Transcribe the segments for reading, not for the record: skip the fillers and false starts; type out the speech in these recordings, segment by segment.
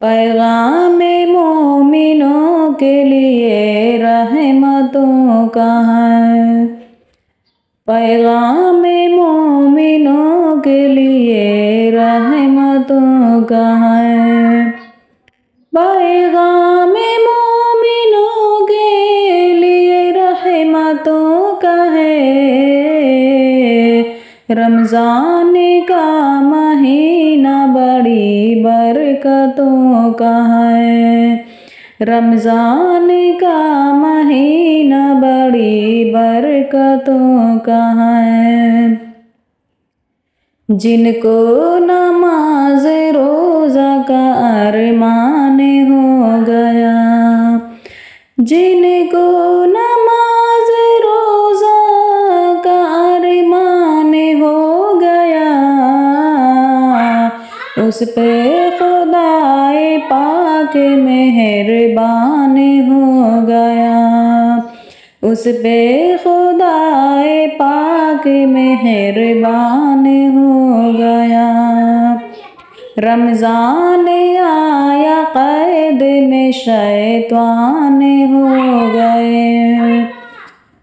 पैगाम मोमिनों के लिए रहमतों का है। पैगाम मोमिनों के लिए रहमतों का है। पैगाम मोमिनों के लिए रहमतों का है। रमज़ान का महीना बड़ी बरकतों का है। रमज़ान का महीना बड़ी बरकतों का है। जिनको नमाज रोज़ा का अरमान हो गया, जिनको नमाज रोज़ा का अरमान हो गया, उस पे खुदाए पाक मेहरबान हो गया। उस पे खुदाए पाक मेहरबान हो गया। रमज़ान आया कैद में शैतान हो गए।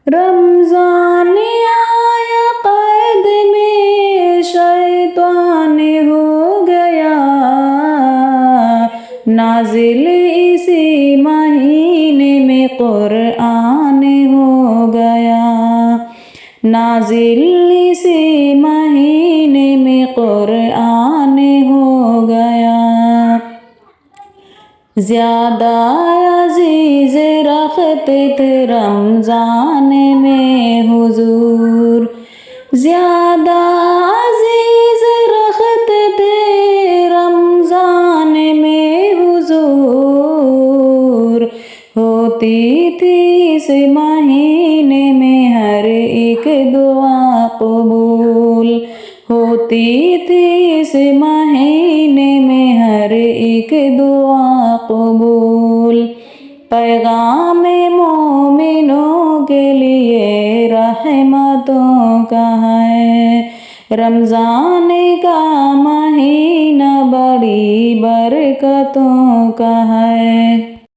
रमज़ान आया कैद में शैतान हो गया। नाज़िल इसी महीने में कुरआन हो गया। नाज़िल इसी महीने में कुरआन हो गया। ज़्यादा अज़ीज़ रखते थे रमज़ान में हुज़ूर। ज़्यादा अज़ीज़ रखते थे रमज़ान में हुज़ूर। होती थी इस महीने में हर एक दुआ कबूल। होती थी इस महीने में हर एक दुआ कबूल। पैगाम मोमिनों के लिए रहमतों का है। रमज़ान का महीना बड़ी बरकतों का है।